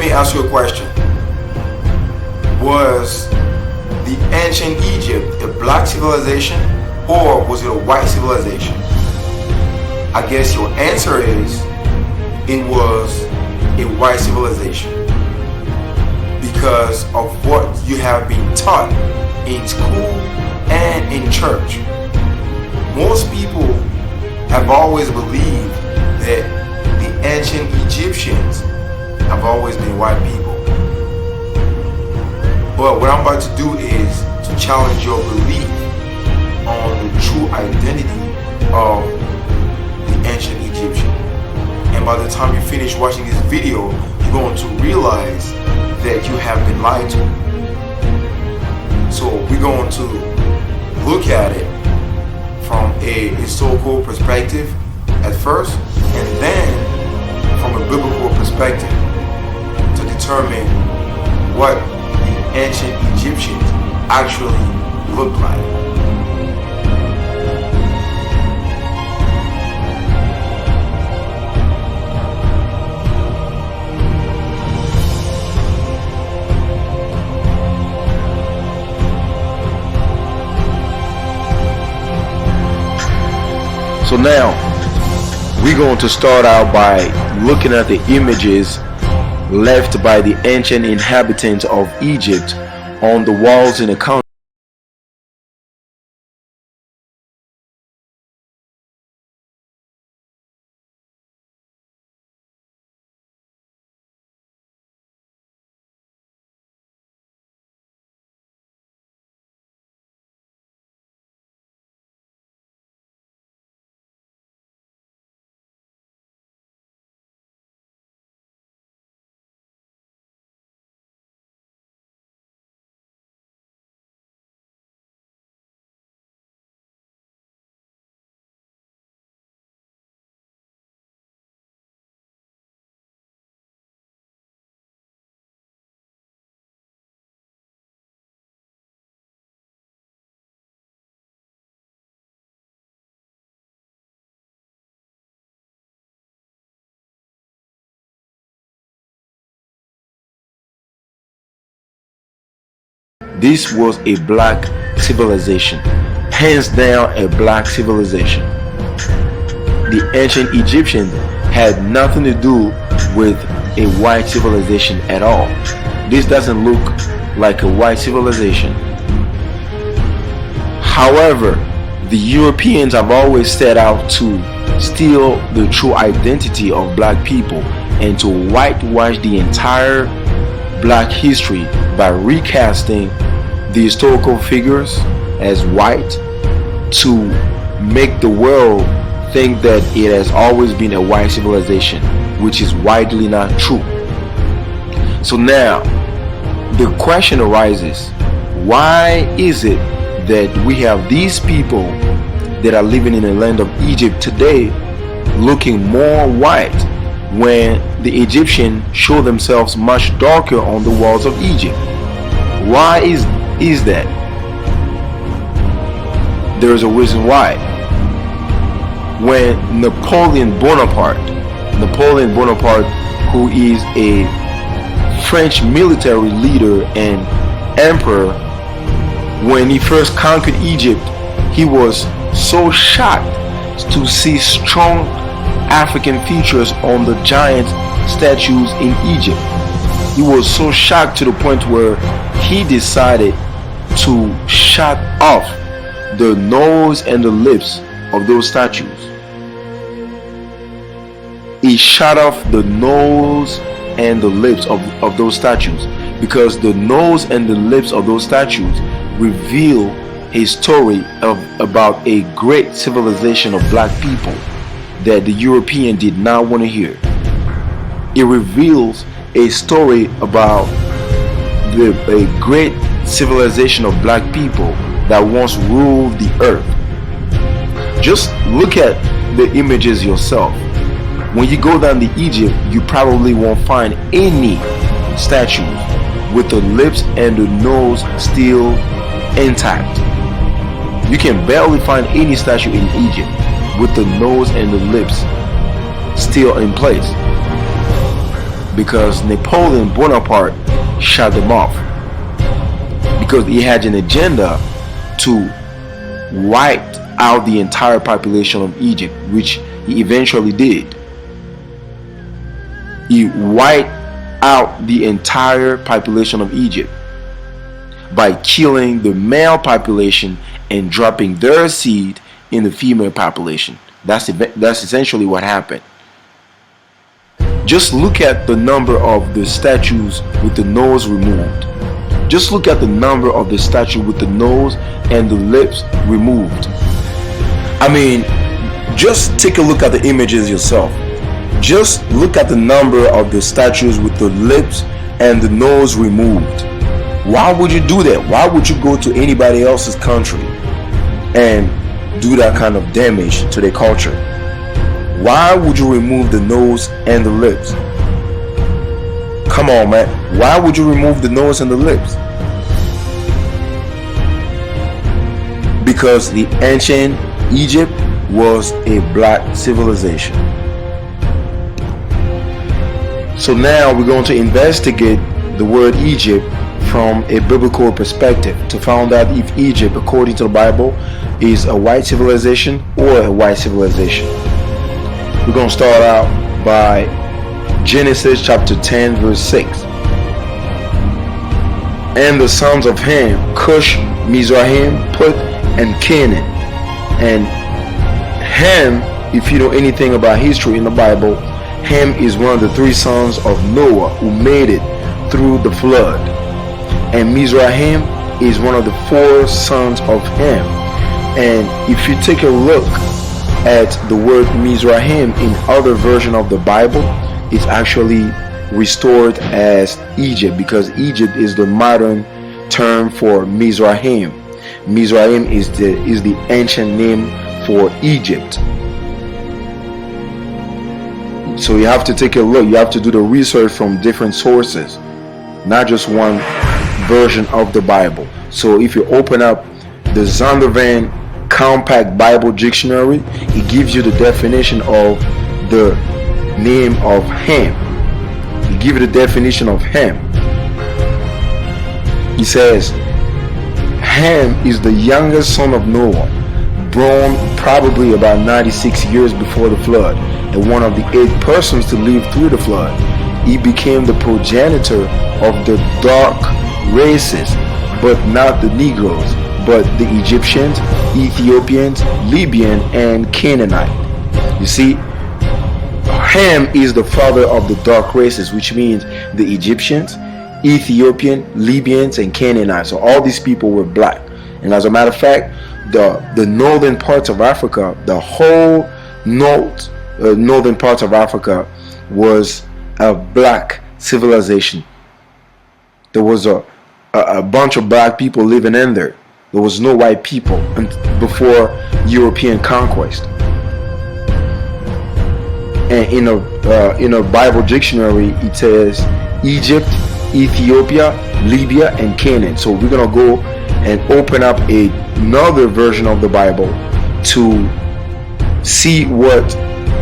me ask you a question. Was the ancient Egypt a black civilization or was it a white civilization? I guess your answer is it was a white civilization because of what you have been taught in school and in church. Most people have always believed that the ancient Egyptians have always been white people. But what I'm about to do is to challenge your belief on the true identity of the ancient Egyptian. And by the time you finish watching this video, you're going to realize that you have been lied to. So we're going to look at it from a historical perspective at first, and then from a biblical perspective to determine what the ancient Egyptians actually looked like. So now we're going to start out by looking at the images left by the ancient inhabitants of Egypt on the walls in the country. This was a black civilization, hands down a black civilization. The ancient Egyptians had nothing to do with a white civilization at all. This doesn't look like a white civilization. However, the Europeans have always set out to steal the true identity of black people and to whitewash the entire black history by recasting the historical figures as white to make the world think that it has always been a white civilization, which is widely not true. So now the question arises, why is it that we have these people that are living in the land of Egypt today looking more white when the Egyptians show themselves much darker on the walls of Egypt? Why is that? There is a reason why. When Napoleon Bonaparte, who is a French military leader and emperor, when he first conquered Egypt, he was so shocked to see strong African features on the giant statues in Egypt. He was so shocked to the point where he decided to shut off the nose and the lips of those statues. He shut off the nose and the lips of those statues because the nose and the lips of those statues reveal a story about a great civilization of black people that the European did not want to hear. It reveals a story about a great civilization of black people that once ruled the earth. Just look at the images yourself. When you go down to Egypt, you probably won't find any statues with the lips and the nose still intact. You can barely find any statue in Egypt with the nose and the lips still in place. because Napoleon Bonaparte shut them off, because he had an agenda to wipe out the entire population of Egypt, which he eventually did. He wiped out the entire population of Egypt by killing the male population and dropping their seed in the female population. That's essentially what happened. Just look at the number of the statues with the nose removed. Just look at the number of the statue with the nose and the lips removed. I mean, just take a look at the images yourself. Just look at the number of the statues with the lips and the nose removed. Why would you do that? Why would you go to anybody else's country and do that kind of damage to their culture? Why would you remove the nose and the lips? Come on, man. Why would you remove the nose and the lips? Because the ancient Egypt was a black civilization. So now we're going to investigate the word Egypt from a biblical perspective to find out if Egypt, according to the Bible, is a white civilization or a white civilization. We're going to start out by Genesis chapter 10 verse 6. And the sons of Ham, Cush, Mizraim, Put, and Canaan. And Ham, if you know anything about history in the Bible, Ham is one of the three sons of Noah who made it through the flood. And Mizraim is one of the four sons of Ham. And if you take a look at the word Mizraim in other version of the Bible, it's actually restored as Egypt, because Egypt is the modern term for Mizraim. Mizraim is the ancient name for Egypt. So you have to take a look. You have to do the research from different sources, not just one version of the Bible. So if you open up the Zondervan Compact Bible Dictionary, it gives you the definition of the name of Ham. It gives you the definition of Ham. He says, Ham is the youngest son of Noah, born probably about 96 years before the flood, and one of the 8 persons to live through the flood. He became the progenitor of the dark races, but not the Negroes, but the Egyptians, Ethiopians, Libyan, and Canaanite. You see, Ham is the father of the dark races, which means the Egyptians, Ethiopian, Libyans, and Canaanites. So all these people were black. And as a matter of fact, the northern parts of Africa, the whole northern parts of Africa was a black civilization. There was a bunch of black people living in there. There was no white people before European conquest. And in a Bible dictionary, it says Egypt, Ethiopia, Libya, and Canaan. So we're gonna go and open up another version of the Bible to see what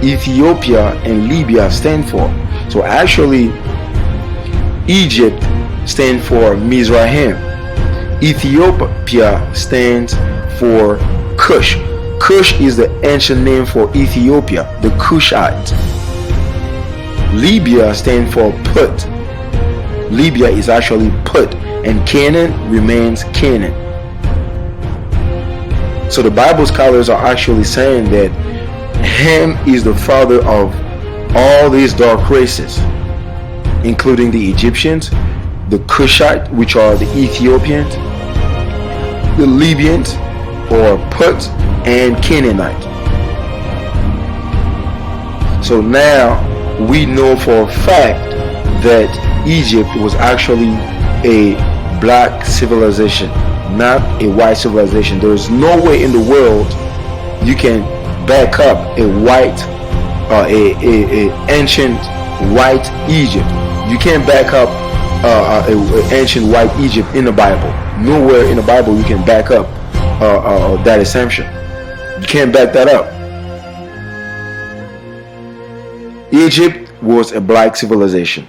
Ethiopia and Libya stand for. So actually, Egypt stands for Mizraim. Ethiopia stands for Cush. Cush is the ancient name for Ethiopia, the Cushite. Libya stands for Put. Libya is actually Put, and Canaan remains Canaan. So the Bible scholars are actually saying that Ham is the father of all these dark races, including the Egyptians, the Cushite, which are the Ethiopians, the Libyans, or Put, and Canaanite. So now we know for a fact that Egypt was actually a black civilization, not a white civilization. There is no way in the world you can back up a white a ancient white Egypt. You can't back up an ancient white Egypt in the Bible. Nowhere in the Bible you can back up that assumption. You can't back that up. Egypt was a black civilization.